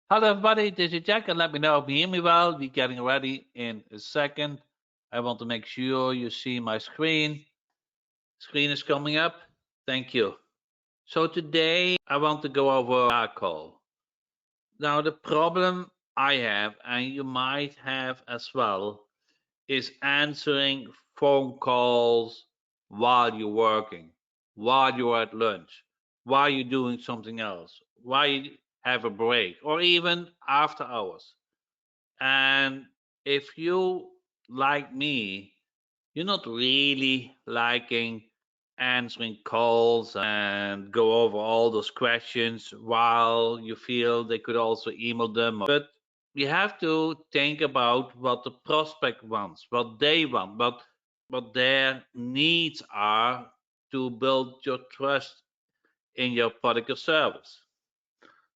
Hello, everybody. This is Jack, and let me know if you hear me well. We're getting ready in a second. I want to make sure you see my screen. Screen is coming up. Thank you. So today I want to go over our call. Now the problem I have, and you might have as well, is answering phone calls while you're working, while you're at lunch, while you're doing something else, while you have a break, or even after hours. And if you, like me, you're not really liking answering calls and go over all those questions while you feel they could also email them. But you have to think about what the prospect wants, what they want, what their needs are to build your trust in your product or service.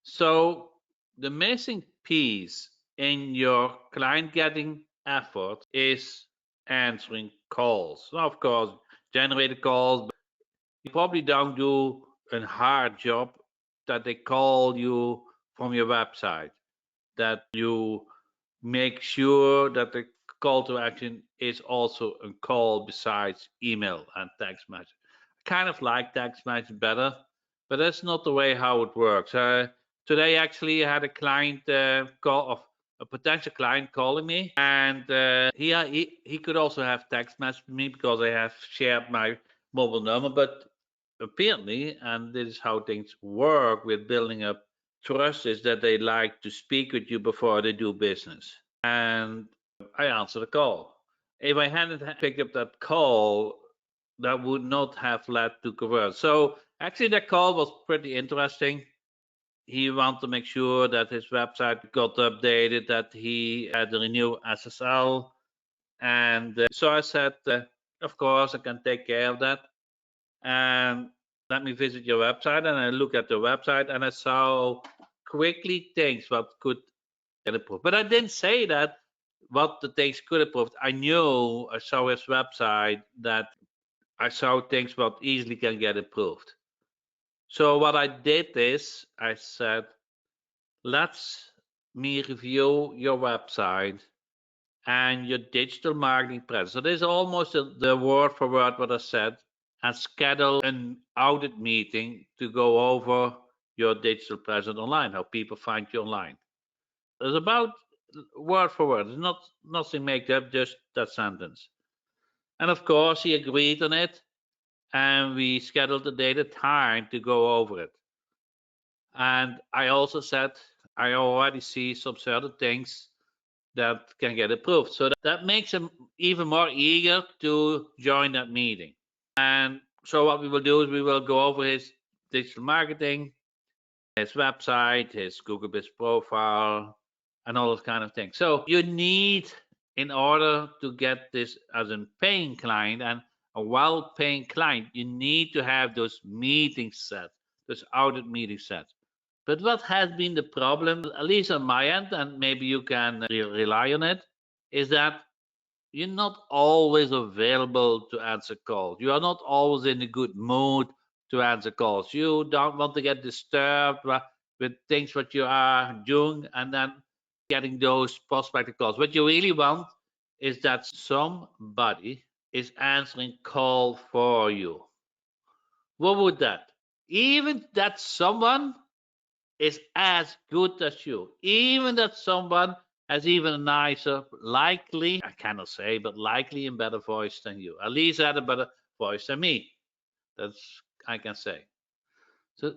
So the missing piece in your client getting effort is answering calls. Now, of course, generated calls, but you probably don't do a hard job that they call you from your website, that you make sure that the call to action is also a call besides email and text message. I kind of like text message better, but that's not the way how it works. Today, actually, I had a client call of a potential client calling me, and he could also have text message me because I have shared my mobile number. But apparently, and this is how things work with building up trust, is that they like to speak with you before they do business. And I answered the call. If I hadn't picked up that call, that would not have led to convert. So actually, that call was pretty interesting. He wanted to make sure that his website got updated, that he had a new SSL. And so I said, of course, I can take care of that. And let me visit your website. And I look at the website and I saw quickly things what could get improved. But I didn't say that what the things could improve. I knew I saw his website that I saw things what easily can get improved. So what I did is I said, let's me review your website and your digital marketing presence. So this is almost the word for word what I said, and schedule an audit meeting to go over your digital presence online, how people find you online. It's about word for word. It's not nothing made up, just that sentence. And of course, he agreed on it, and we scheduled a date and time to go over it. And I also said I already see some certain things that can get approved. So that makes him even more eager to join that meeting. And so what we will do is we will go over his digital marketing, his website, his Google Business profile, and all those kind of things. So you need, in order to get this as a paying client and a well-paying client, you need to have those meetings set, those audit meetings set. But what has been the problem, at least on my end, and maybe you can rely on it, is that you're not always available to answer calls. You are not always in a good mood to answer calls. You don't want to get disturbed with things what you are doing and then getting those prospective calls. What you really want is that somebody is answering call for you. What would that? Even that someone is as good as you. Even that someone has even a nicer, likely, I cannot say, but likely and better voice than you. At least had a better voice than me. That's I can say.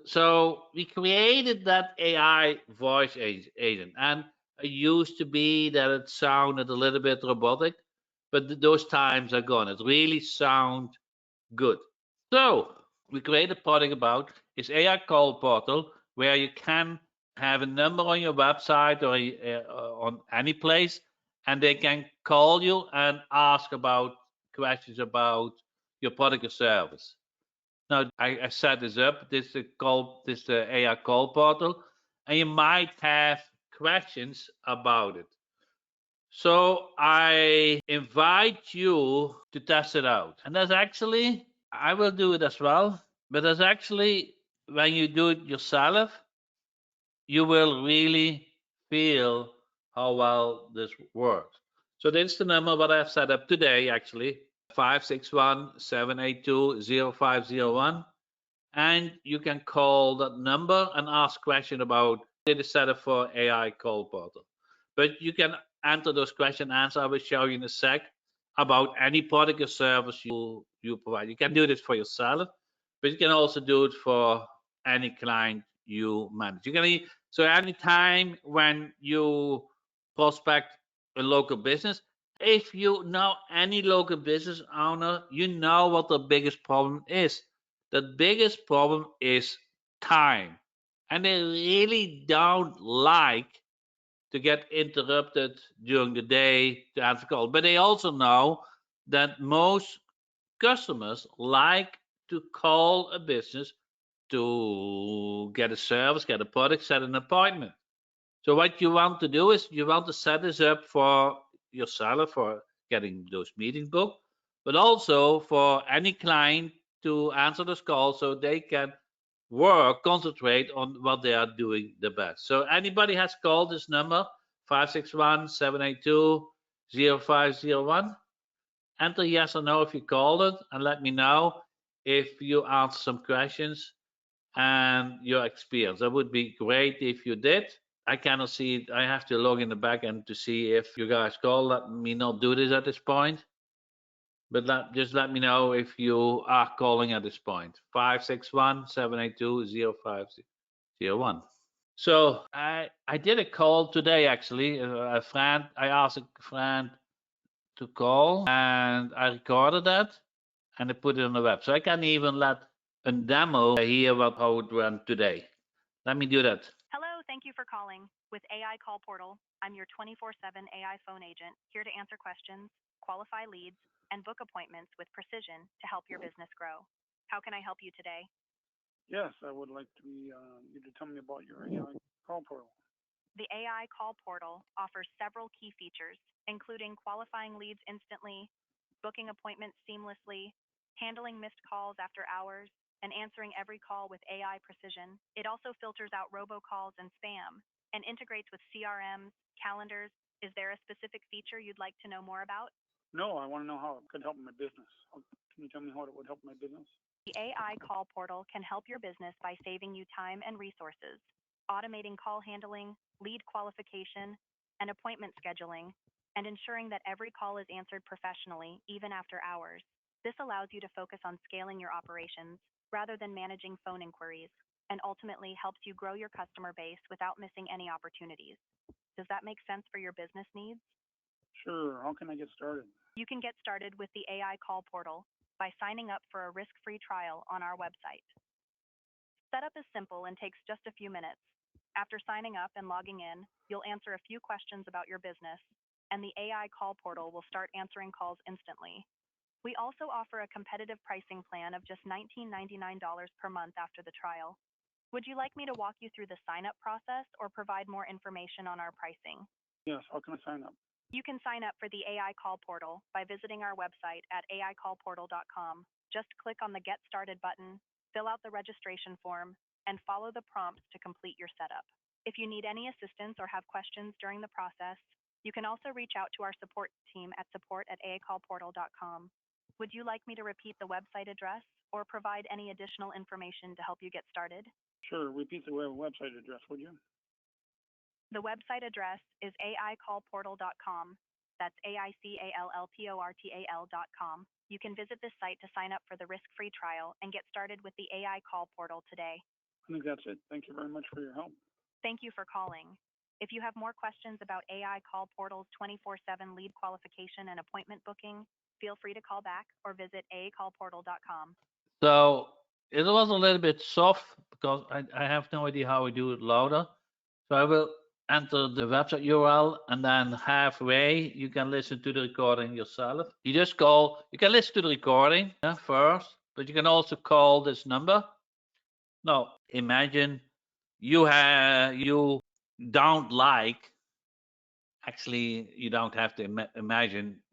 So we created that AI voice agent, and it used to be that it sounded a little bit robotic, but those times are gone. It really sound good. So we created a product about is AI call portal where you can have a number on your website or on any place, and they can call you and ask about questions about your product or service. Now I set this up. This is the AI call portal, and you might have questions about it. So I invite you to test it out. And that's actually, I will do it as well, but that's actually when you do it yourself, you will really feel how well this works. So this is the number what I've set up today, actually, 561-782-0501. And you can call that number and ask question about it is set up for AI call portal. But you can enter those question answers. I will show you in a sec about any product or service you provide. You can do this for yourself, but you can also do it for any client you manage. You can so anytime when you prospect a local business, if you know any local business owner, you know what the biggest problem is. The biggest problem is time, and they really don't like to get interrupted during the day to answer calls. But they also know that most customers like to call a business to get a service, get a product, set an appointment. So what you want to do is you want to set this up for yourself for getting those meetings booked, but also for any client to answer this call so they can concentrate on what they are doing the best. So anybody has called this number 561-782-0501. Enter yes or no if you called it and let me know if you answer some questions and your experience. That would be great if you did. I cannot see it. I have to log in the back end to see if you guys call. Let me not do this at this point. But just let me know if you are calling at this point. 561-782-0501. So I did a call today actually. A friend, I asked a friend to call and I recorded that and I put it on the web. So I can even let a demo hear how it went today. Let me do that. Hello, thank you for calling. With AI Call Portal, I'm your 24/7 AI phone agent here to answer questions, qualify leads, and book appointments with precision to help your business grow. How can I help you today? Yes, I would like to be you to tell me about your AI call portal. The AI Call Portal offers several key features, including qualifying leads instantly, booking appointments seamlessly, handling missed calls after hours, and answering every call with AI precision. It also filters out robocalls and spam and integrates with CRMs, calendars. Is there a specific feature you'd like to know more about? No, I want to know how it could help my business. Can you tell me how it would help my business? The AI Call Portal can help your business by saving you time and resources, automating call handling, lead qualification, and appointment scheduling, and ensuring that every call is answered professionally, even after hours. This allows you to focus on scaling your operations rather than managing phone inquiries, and ultimately helps you grow your customer base without missing any opportunities. Does that make sense for your business needs? Sure. How can I get started? You can get started with the AI Call Portal by signing up for a risk-free trial on our website. Setup is simple and takes just a few minutes. After signing up and logging in, you'll answer a few questions about your business, and the AI Call Portal will start answering calls instantly. We also offer a competitive pricing plan of just $19.99 per month after the trial. Would you like me to walk you through the sign-up process or provide more information on our pricing? Yes, how can I sign up? You can sign up for the AI Call Portal by visiting our website at aicallportal.com. Just click on the Get Started button, fill out the registration form, and follow the prompts to complete your setup. If you need any assistance or have questions during the process, you can also reach out to our support team at support@aicallportal.com. Would you like me to repeat the website address or provide any additional information to help you get started? Sure. Repeat the website address, would you? The website address is aicallportal.com. That's aicallportal.com. You can visit this site to sign up for the risk-free trial and get started with the AI Call Portal today. I think that's it. Thank you very much for your help. Thank you for calling. If you have more questions about AI Call Portal's 24/7 lead qualification and appointment booking, feel free to call back or visit aicallportal.com. So it was a little bit soft because I have no idea how we do it louder. So I will enter the website URL and then halfway you can listen to the recording yourself. You just call, you can listen to the recording first, but you can also call this number. Now imagine you don't like, actually you don't have to imagine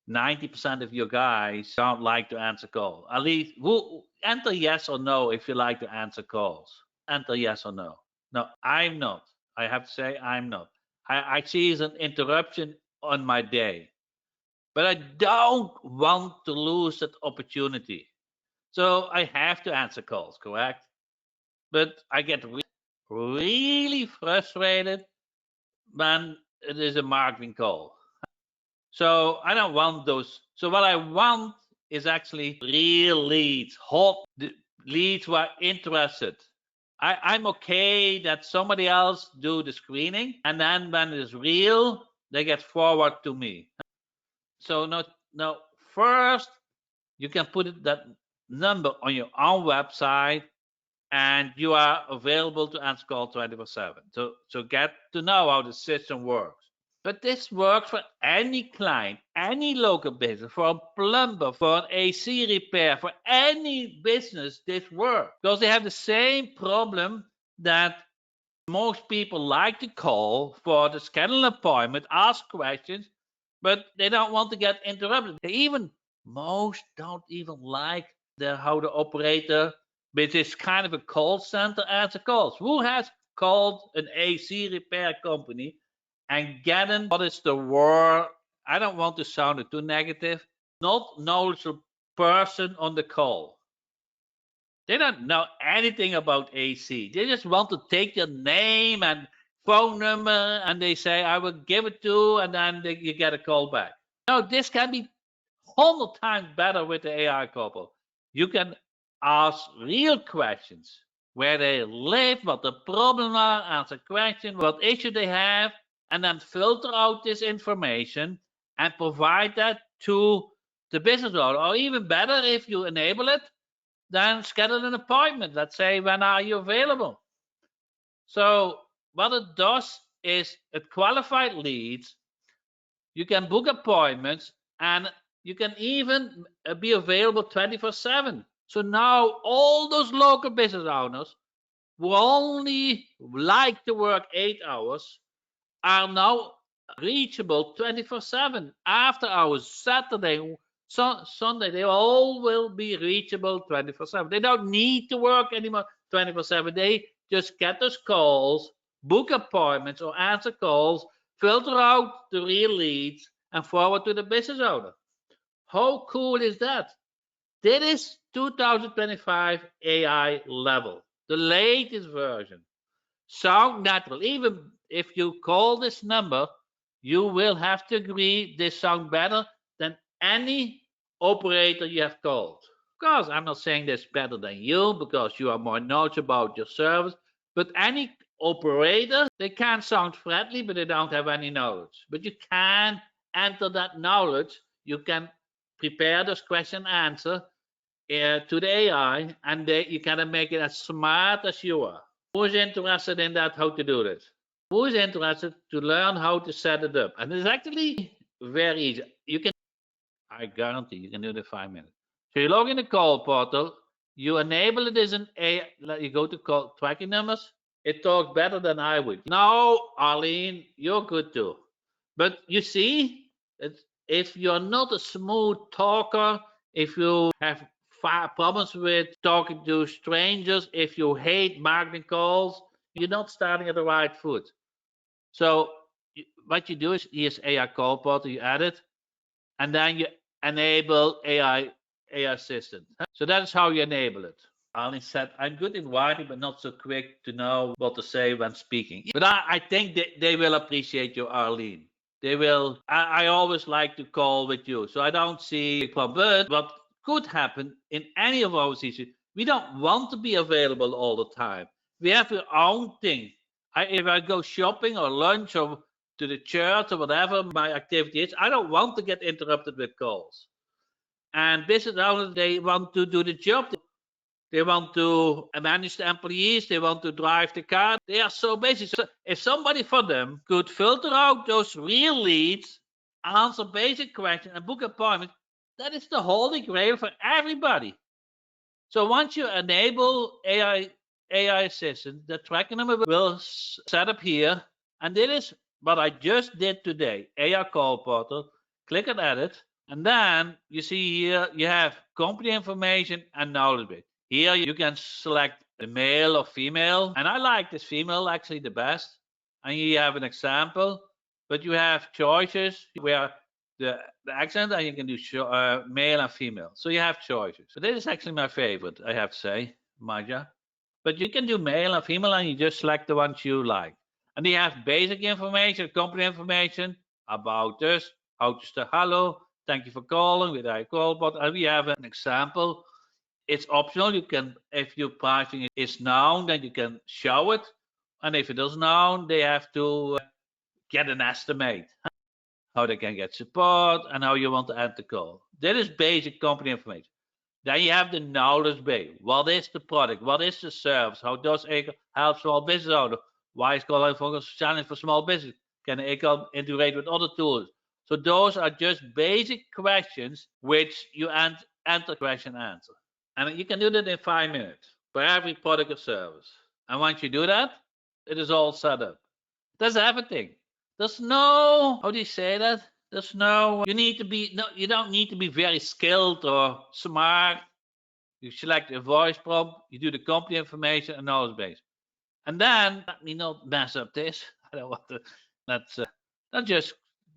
90% of your guys don't like to answer calls. At least enter yes or no if you like to answer calls. Enter yes or no. No, I'm not. I have to say I'm not. I see as an interruption on my day. But I don't want to lose that opportunity. So I have to answer calls, correct? But I get really frustrated when it is a marketing call. So I don't want those. So what I want is actually real leads, hot leads who are interested. I'm okay that somebody else do the screening, and then when it is real, they get forward to me. So no, first you can put that number on your own website, and you are available to answer call 24/7. So get to know how the system works. But this works for any client, any local business, for a plumber, for an AC repair, for any business. This works because they have the same problem that most people like to call for the schedule appointment, ask questions, but they don't want to get interrupted. Most don't even like how the operator, which is kind of a call center, answer calls. Who has called an AC repair company and gotten what is the word? I don't want to sound too negative. Not knowledgeable person on the call. They don't know anything about AC. They just want to take your name and phone number and they say, I will give it to, and then you get a call back. No, this can be 100 times better with the AI couple. You can ask real questions where they live, what the problem are, answer questions, what issue they have, and then filter out this information and provide that to the business owner. Or even better, if you enable it, then schedule an appointment. Let's say, when are you available? So what it does is it qualified leads. You can book appointments and you can even be available 24/7. So now all those local business owners who only like to work 8 hours are now reachable 24/7. After hours, Saturday, Sunday, they all will be reachable 24/7. They don't need to work anymore 24/7. They just get those calls, book appointments, or answer calls, filter out the real leads, and forward to the business owner. How cool is that? This is 2025 AI level, the latest version. Sound natural. Even if you call this number, you will have to agree they sound better than any operator you have called. Of course, I'm not saying this better than you because you are more knowledgeable about your service, but any operator, they can sound friendly, but they don't have any knowledge. But you can enter that knowledge. You can prepare this question and answer to the AI, and you can make it as smart as you are. Who is interested in that, how to do this? Who is interested to learn how to set it up? And it's actually very easy. I guarantee you can do it in 5 minutes. So you log in the call portal, you enable it as an AI, you go to call tracking numbers. It talks better than I would. Now, Arlene, you're good too. But you see, if you're not a smooth talker, if you have problems with talking to strangers, if you hate marketing calls, you're not starting at the right foot. So what you do is, here's AI call portal, you add it, and then you enable AI assistant. So that's how you enable it. Arlene said, I'm good in writing, but not so quick to know what to say when speaking. But I think they will appreciate you, Arlene. They will. I always like to call with you, so I don't see a problem. But what could happen in any of our situations, we don't want to be available all the time. We have our own thing. If I go shopping or lunch or to the church or whatever my activity is, I don't want to get interrupted with calls. And business owners, they want to do the job. They want to manage the employees. They want to drive the car. They are so busy. So if somebody for them could filter out those real leads, answer basic questions, and book appointments, that is the holy grail for everybody. So once you enable AI assistant, the tracking number will set up here. And this is what I just did today. AI call portal. Click on edit. And then you see here you have company information and knowledge base. Here you can select the male or female. And I like this female actually the best. and you have an example, but you have choices where the accent, and you can do male and female. So you have choices. So this is actually my favorite, I have to say, Maja. But you can do male and female, and you just select the ones you like. And you have basic information, company information about us, how to start. Hello, thank you for calling. With I call, but we have an example. It's optional. You can, if your pricing is known, then you can show it. And if it is known, they have to get an estimate how they can get support and how you want to end the call. That is basic company information. Then you have the knowledge base. What is the product? What is the service? How does ECO help small business owner? Why is call focus challenge for small business? Can ECO integrate with other tools? So those are just basic questions which you enter question answer. And you can do that in 5 minutes for every product or service. And once you do that, it is all set up. That's everything. There's no, how do you say that? There's no, you need to be, no, you don't need to be very skilled or smart. You select a voice prompt, you do the company information and knowledge base. And then, let me not mess up this. I don't want to, that's just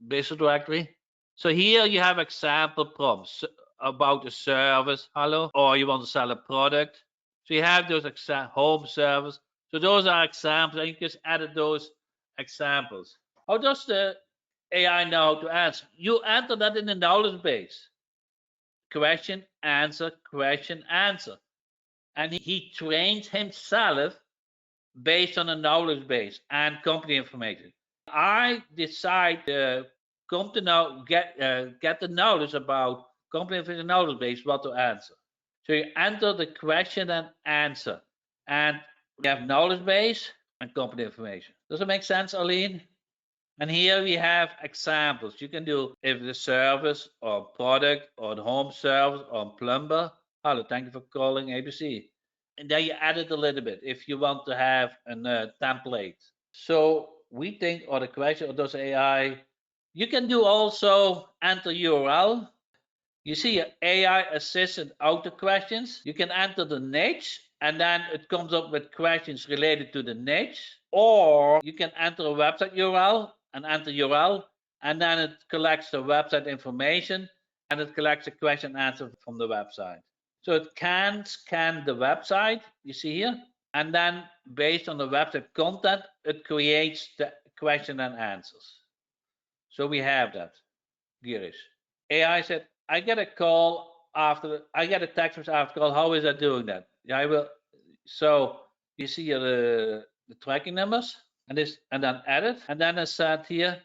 business directory. So here you have example prompts about a service, hello, or you want to sell a product. So you have those home service. So those are examples, and you just added those examples. How does the AI know how to answer? You enter that in the knowledge base. Question, answer, question, answer. And he trains himself based on a knowledge base and company information. I decide to come to know, get the knowledge about company information knowledge base, what to answer. So you enter the question and answer, and we have knowledge base and company information. Does it make sense, Aline? And here we have examples. You can do if the service or product or the home service or plumber. Hello, thank you for calling ABC. And then you add it a little bit if you want to have a template. So we think, or the question, or does AI, you can do also enter URL. You see AI assistant auto questions. You can enter the niche and then it comes up with questions related to the niche. Or you can enter a website URL and enter URL, and then it collects the website information and it collects a question answer from the website. So it can scan the website, you see here, and then based on the website content, it creates the question and answers. So we have that, Girish. AI said, I get a call after, I get a text message after call. How is that doing that? Yeah, I will. So you see the tracking numbers and this, and then edit, and then I said here,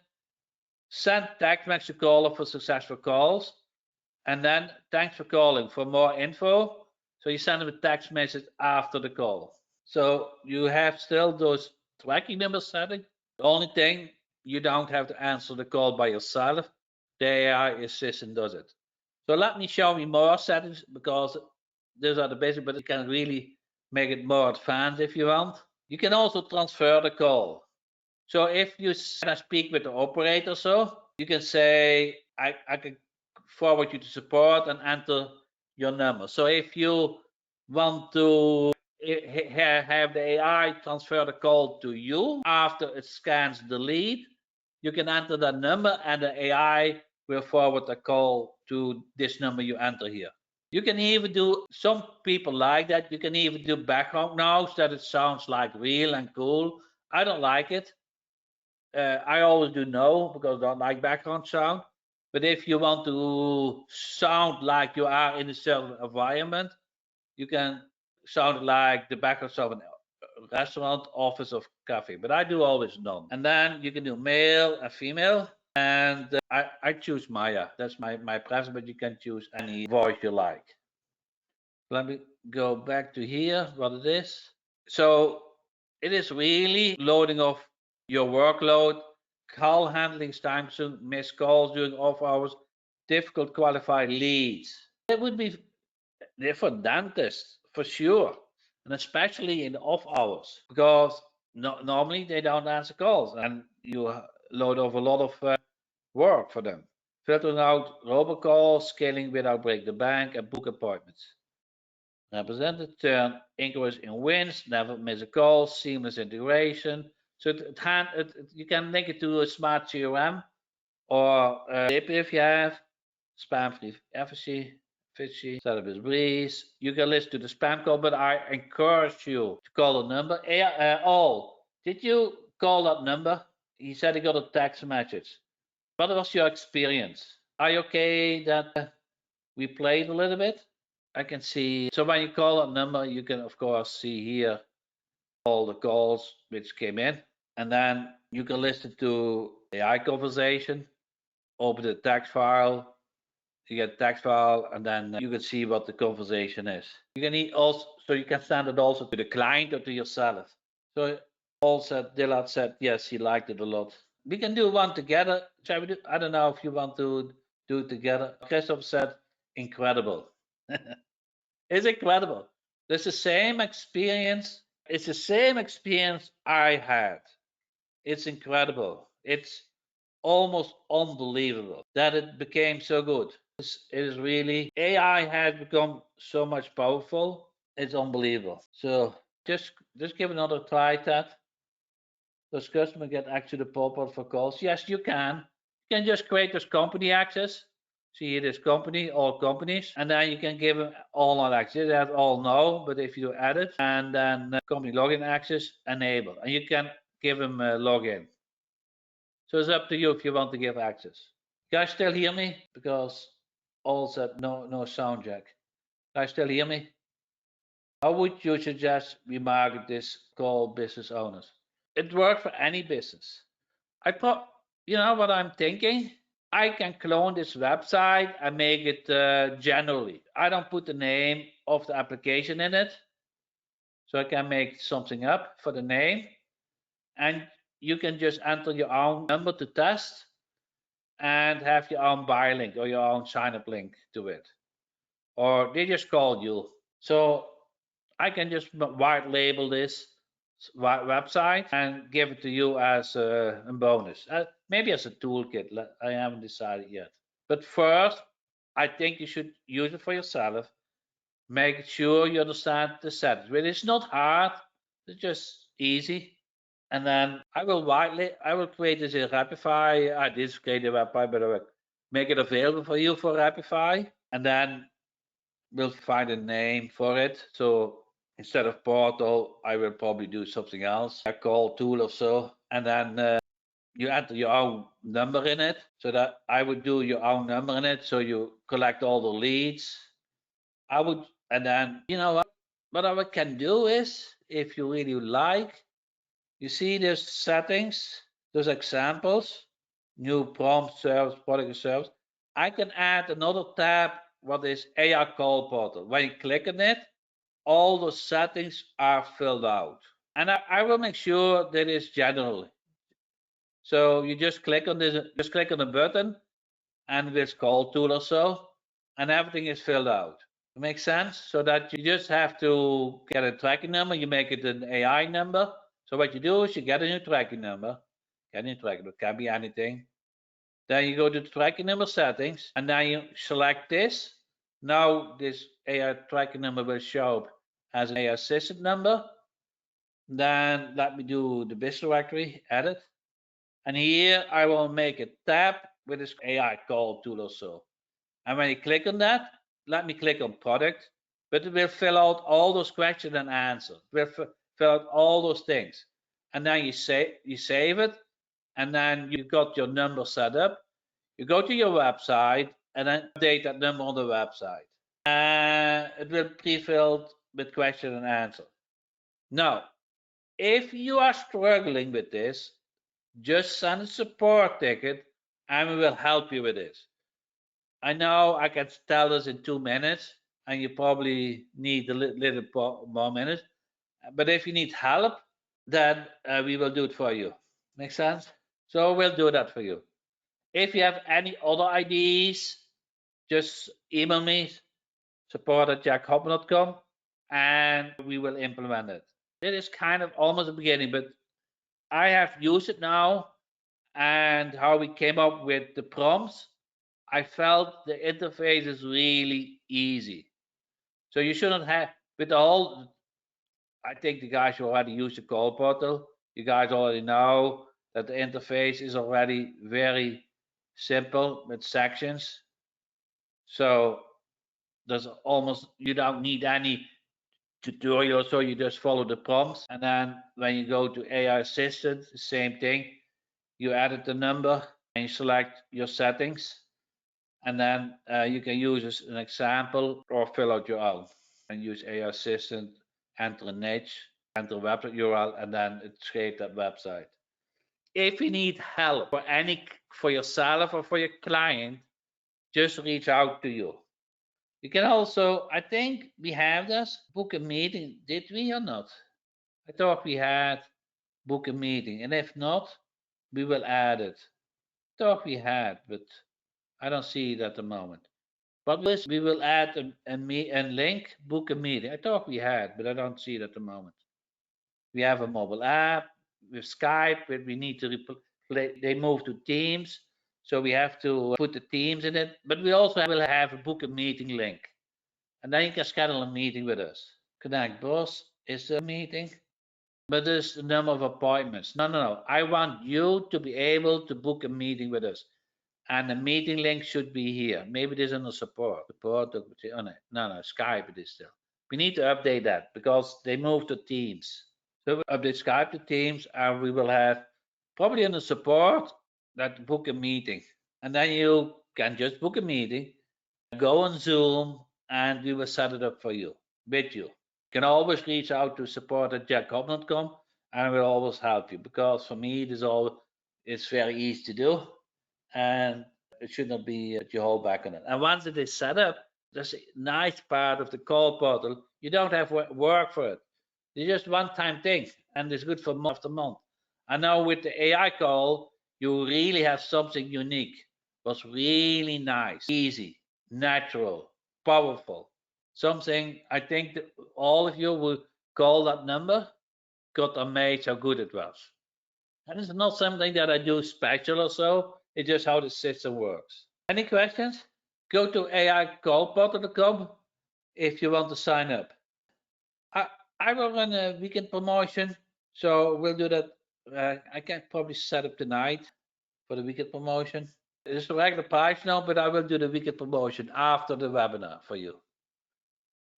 send text message to caller for successful calls, and then thanks for calling for more info. So you send them a text message after the call. So you have still those tracking numbers setting. The only thing, you don't have to answer the call by yourself. The AI assistant does it. So let me show you more settings, because those are the basic, but you can really make it more advanced if you want. You can also transfer the call. So if you speak with the operator, so you can say, I can forward you to support and enter your number. So if you want to have the AI transfer the call to you after it scans the lead, you can enter that number and the AI will forward the call to this number you enter here. You can even do, some people like that, you can even do background noise that it sounds like real and cool. I don't like it. I always do no, because I don't like background sound. But if you want to sound like you are in a certain environment, you can sound like the background of a restaurant, office, or cafe. But I do always none. And then you can do male and female. And I choose Maya. That's my preference, but you can choose any voice you like. Let me go back to here, what it is. So it is really loading off your workload, call handling time soon, missed calls during off hours, difficult qualified leads. It would be for dentists for sure, and especially in the off hours, because normally they don't answer calls, and you load off a lot of work for them. Filtering out robocalls, scaling without break the bank, and book appointments. Represented turn inquiries in wins, never miss a call, seamless integration, So you can link it to a smart CRM or Zip if you have spam-free efficiency, setup is breeze. You can listen to the spam call, but I encourage you to call the number. Did you call that number? He said he got a text message. What was your experience? Are you okay that we played a little bit? I can see. So when you call that number, you can of course see here all the calls which came in, and then you can listen to AI conversation. Open the text file. You get a text file, and then you can see what the conversation is. You can also, so you can send it also to the client or to yourself. So Dillard said yes, he liked it a lot. We can do one together. Shall we do? I don't know if you want to do it together. Christoph said incredible. It's incredible. It's the same experience. It's the same experience I had. It's incredible. It's almost unbelievable that it became so good. It is really, AI has become so much powerful. It's unbelievable. So just give another try, Ted. Does customer get access to the pop-up for calls? Yes, you can. You can just create this company access. See it is company, all companies, and then you can give them all not access. That all no, but if you add it and then company login access enable, and you can give them a login. So it's up to you if you want to give access. You guys still hear me? Because all said no sound jack. Guys still hear me? How would you suggest we market this call business owners? It works for any business. You know what I'm thinking? I can clone this website and make it generally. I don't put the name of the application in it. So I can make something up for the name. And you can just enter your own number to test and have your own buy link or your own sign up link to it. Or they just call you. So I can just white label this website and give it to you as a bonus. Maybe as a toolkit. I haven't decided yet. But first, I think you should use it for yourself. Make sure you understand the settings. But it's not hard. It's just easy. And then I will create this in Rapify. I did create a website, but I will make it available for you for Rapify. And then we'll find a name for it. So instead of portal, I will probably do something else, a call tool or so. And then you enter your own number in it. So that I would do your own number in it. So you collect all the leads. And then, you know, what I can do is, if you really like, you see there's settings, there's examples, new prompt service, product or service. I can add another tab, what is AI call portal. When you click on it, all the settings are filled out. And I will make sure that it's general. So you just click on the button and this call tool or so, and everything is filled out. It makes sense? So that you just have to get a tracking number, you make it an AI number. So what you do is you get a new tracking number, it can be anything. Then you go to the tracking number settings, and then you select this. Now this AI tracking number will show up as an AI assistant number. Then let me do the business directory, edit. And here I will make a tab with this AI call tool or so. And when you click on that, let me click on product, but it will fill out all those questions and answers. It will fill out all those things. And then you save it, and then you got your number set up. You go to your website and then update that number on the website. It will pre-filled with question and answer. Now, if you are struggling with this, just send a support ticket and we will help you with this. I know I can tell this in 2 minutes, and you probably need a little more minutes. But if you need help, then we will do it for you. Make sense? So we'll do that for you. If you have any other ideas, just email me, support@jackhopman.com, and we will implement it. It is kind of almost the beginning, but I have used it now, and how we came up with the prompts. I felt the interface is really easy. So you shouldn't have with all. I think the guys who already use the call portal, You guys already know that the interface is already very simple with sections. So there's almost, you don't need any tutorial, so you just follow the prompts. And then when you go to AI Assistant, the same thing. You edit the number and you select your settings. And then you can use as an example or fill out your own. And use AI Assistant, enter a niche, enter a website URL, and then it creates that website. If you need help for yourself or for your client, just reach out to you. You can also, I think we have this, book a meeting. Did we or not? I thought we had book a meeting. And if not, we will add it. Thought we had, but I don't see it at the moment. But we will add a link, book a meeting. I thought we had, but I don't see it at the moment. We have a mobile app with Skype, but we need to they move to Teams. So we have to put the Teams in it. But we also will have a book a meeting link. And then you can schedule a meeting with us. Connect Boss is a meeting, but there's the number of appointments. No. I want you to be able to book a meeting with us. And the meeting link should be here. Maybe it is in the support. Support, oh no, Skype it is still. We need to update that because they moved to Teams. So we update Skype to Teams, and we will have probably in the support that book a meeting. And then you can just book a meeting, go on Zoom, and we will set it up for you, with you. You can always reach out to support@jackhopman.com, and we'll always help you because for me, it's very easy to do, and it should not be that you hold back on it. And once it is set up, that's a nice part of the call portal. You don't have work for it. It's just one-time thing, and it's good for month after month. And now with the AI call, you really have something unique. It was really nice, easy, natural, powerful. Something I think that all of you will call that number got amazed how good it was. And it's not something that I do special or so. It's just how the system works. Any questions? Go to AICallPortal.com if you want to sign up. I, I will run a weekend promotion, so we'll do that. I can probably set up tonight for the weekend promotion. It's the regular price now, but I will do the weekend promotion after the webinar for you.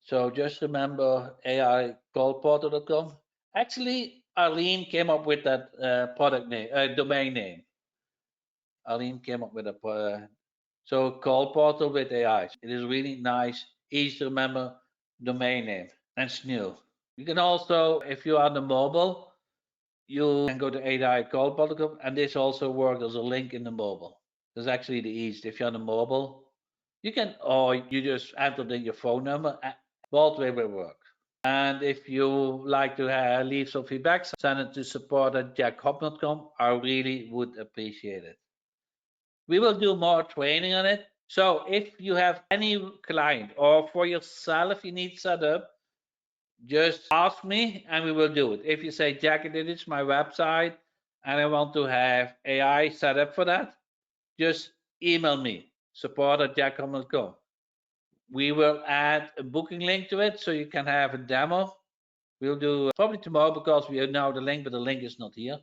So just remember AICallPortal.com. Actually, Arlene came up with that product name, domain name. Arlene came up with a so call portal with AI. It is really nice, easy to remember domain name, and it's new. You can also, if you are on the mobile, you can go to AI call portal, and this also works as a link in the mobile. That's actually the easiest. If you're on the mobile, you can, or you just enter in your phone number. Both way will work. And if you like to leave some feedback, send it to support@jackhopman.com. I really would appreciate it. We will do more training on it. So if you have any client or for yourself you need set up, just ask me and we will do it. If you say, Jack, this is my website and I want to have AI set up for that, just email me, support@jackhopman.com. We will add a booking link to it so you can have a demo. We'll do probably tomorrow because we know the link, but the link is not here.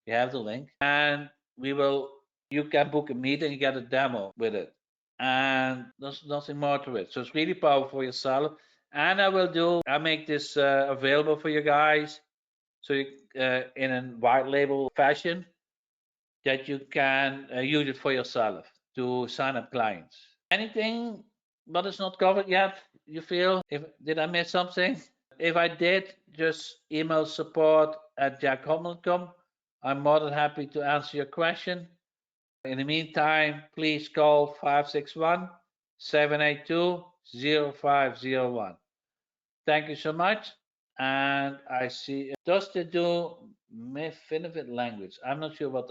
We have the link. And you can book a meeting and get a demo with it. And there's nothing more to it. So it's really powerful for yourself. And I make this available for you guys. So in a white label fashion that you can use it for yourself to sign up clients. Anything but it's not covered yet, you feel? Did I miss something? If I did, just email support@jackhopman.com. I'm more than happy to answer your question. In the meantime, please call 561-782-0501. Thank you so much. And I see, does it do Mefinivet language? I'm not sure what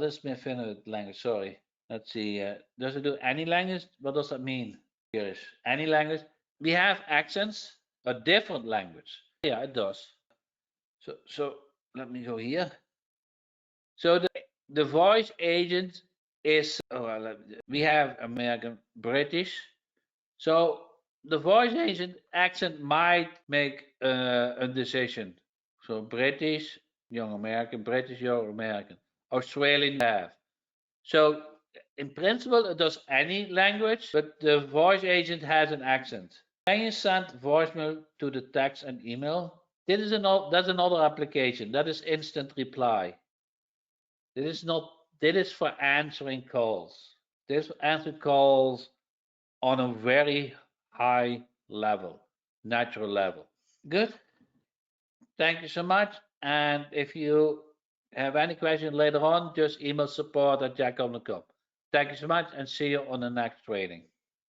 is Mefinivet language? Sorry. Let's see. Does it do any language? What does that mean? Yes, any language. We have accents, a different language. Yeah, it does. So let me go here. So the voice agent is we have American, British. So the voice agent accent might make a decision. So British, young American, British, young American, Australian you have. So in principle, it does any language, but the voice agent has an accent. When you send voicemail to the text and email, that's another application. That is instant reply. This is not. This is for answering calls. This answer calls on a very high level, natural level. Good. Thank you so much. And if you have any question later on, just email support@jackcom.com. Thank you so much and see you on the next training.